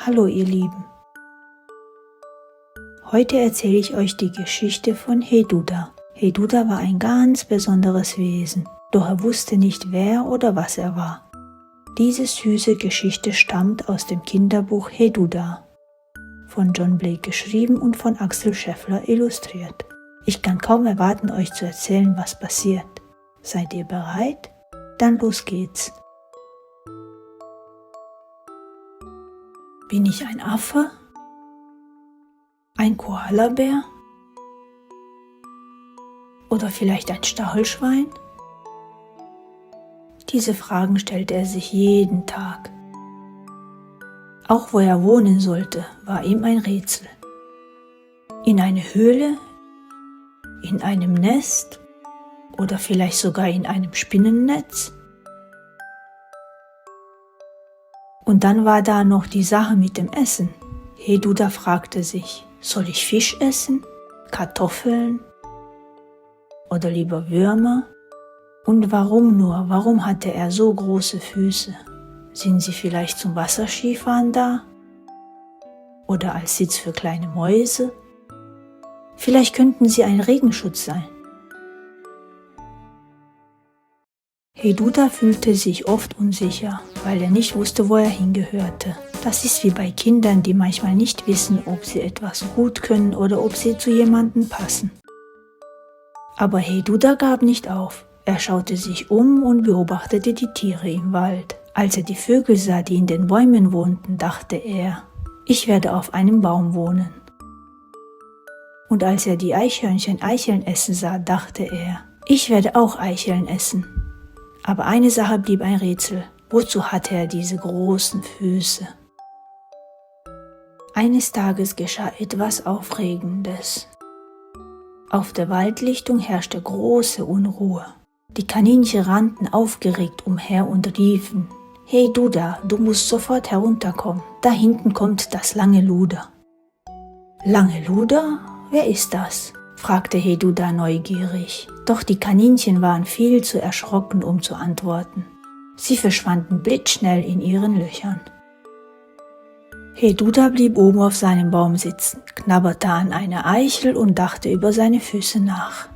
Hallo ihr Lieben, heute erzähle ich euch die Geschichte von Heduda. Heduda war ein ganz besonderes Wesen, doch er wusste nicht, wer oder was er war. Diese süße Geschichte stammt aus dem Kinderbuch Heduda, von John Blake geschrieben und von Axel Scheffler illustriert. Ich kann kaum erwarten, euch zu erzählen, was passiert. Seid ihr bereit? Dann los geht's. Bin ich ein Affe? Ein Koalabär? Oder vielleicht ein Stachelschwein? Diese Fragen stellte er sich jeden Tag. Auch wo er wohnen sollte, war ihm ein Rätsel. In eine Höhle? In einem Nest? Oder vielleicht sogar in einem Spinnennetz? Und dann war da noch die Sache mit dem Essen. Heduda fragte sich, soll ich Fisch essen, Kartoffeln oder lieber Würmer? Und warum nur? Warum hatte er so große Füße? Sind sie vielleicht zum Wasserskifahren da? Oder als Sitz für kleine Mäuse? Vielleicht könnten sie ein Regenschutz sein. Heduda fühlte sich oft unsicher, weil er nicht wusste, wo er hingehörte. Das ist wie bei Kindern, die manchmal nicht wissen, ob sie etwas gut können oder ob sie zu jemandem passen. Aber Heduda gab nicht auf. Er schaute sich um und beobachtete die Tiere im Wald. Als er die Vögel sah, die in den Bäumen wohnten, dachte er, ich werde auf einem Baum wohnen. Und als er die Eichhörnchen Eicheln essen sah, dachte er, ich werde auch Eicheln essen. Aber eine Sache blieb ein Rätsel. Wozu hatte er diese großen Füße? Eines Tages geschah etwas Aufregendes. Auf der Waldlichtung herrschte große Unruhe. Die Kaninchen rannten aufgeregt umher und riefen, Heduda, du musst sofort herunterkommen. Da hinten kommt das lange Luder. Lange Luder? Wer ist das? Fragte Heduda neugierig. Doch die Kaninchen waren viel zu erschrocken, um zu antworten. Sie verschwanden blitzschnell in ihren Löchern. Heduda blieb oben auf seinem Baum sitzen, knabberte an einer Eichel und dachte über seine Füße nach.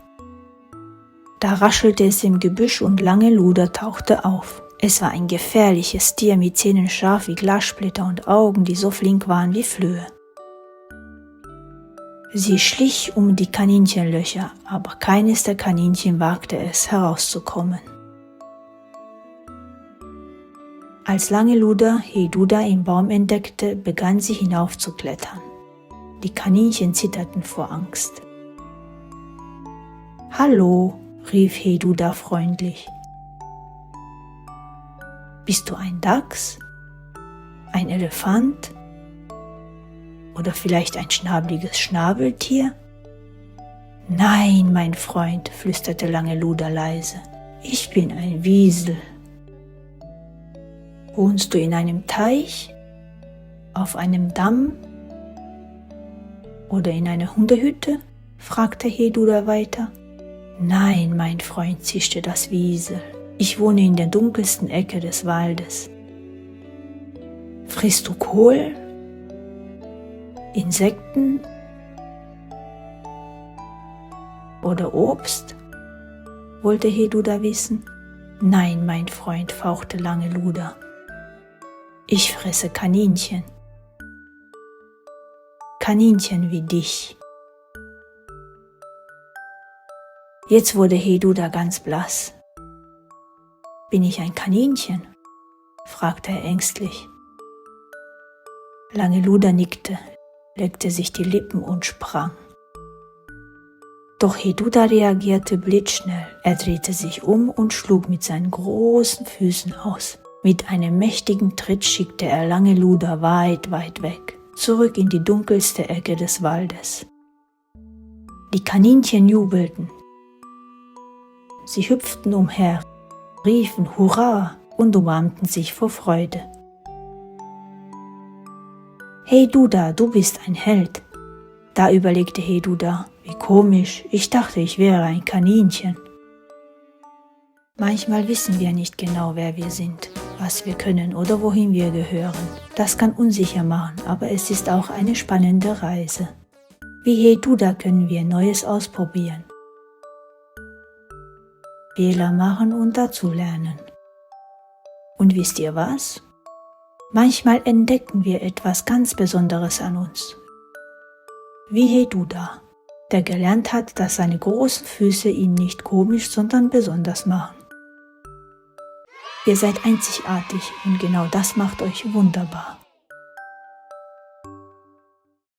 Da raschelte es im Gebüsch und Lange Luder tauchte auf. Es war ein gefährliches Tier mit Zähnen scharf wie Glassplitter und Augen, die so flink waren wie Flöhe. Sie schlich um die Kaninchenlöcher, aber keines der Kaninchen wagte es, herauszukommen. Als Lange Luder Heduda im Baum entdeckte, begann sie hinaufzuklettern. Die Kaninchen zitterten vor Angst. »Hallo«, rief Heduda freundlich. »Bist du ein Dachs? Ein Elefant? Oder vielleicht ein schnabeliges Schnabeltier?« »Nein, mein Freund«, flüsterte Lange Luder leise, »ich bin ein Wiesel.« »Wohnst du in einem Teich? Auf einem Damm? Oder in einer Hundehütte?« fragte Heduda weiter. »Nein, mein Freund«, zischte das Wiesel, »ich wohne in der dunkelsten Ecke des Waldes.« »Frisst du Kohl? Insekten? Oder Obst?« wollte Heduda wissen. »Nein, mein Freund«, fauchte Lange Luder, »ich fresse Kaninchen. Kaninchen wie dich.« Jetzt wurde Heduda ganz blass. »Bin ich ein Kaninchen?« fragte er ängstlich. Lange Luder nickte, leckte sich die Lippen und sprang. Doch Heduda reagierte blitzschnell. Er drehte sich um und schlug mit seinen großen Füßen aus. Mit einem mächtigen Tritt schickte er Lange Luder weit, weit weg, zurück in die dunkelste Ecke des Waldes. Die Kaninchen jubelten. Sie hüpften umher, riefen Hurra und umarmten sich vor Freude. »Heduda, du bist ein Held.« Da überlegte Heduda, wie komisch, ich dachte, ich wäre ein Kaninchen. Manchmal wissen wir nicht genau, wer wir sind. was wir können oder wohin wir gehören. Das kann unsicher machen, aber es ist auch eine spannende Reise. Wie Hey Duda können wir Neues ausprobieren, Fehler machen und dazulernen. Und wisst ihr was? Manchmal entdecken wir etwas ganz Besonderes an uns. Wie Hey Duda, der gelernt hat, dass seine großen Füße ihn nicht komisch, sondern besonders machen. Ihr seid einzigartig und genau das macht euch wunderbar.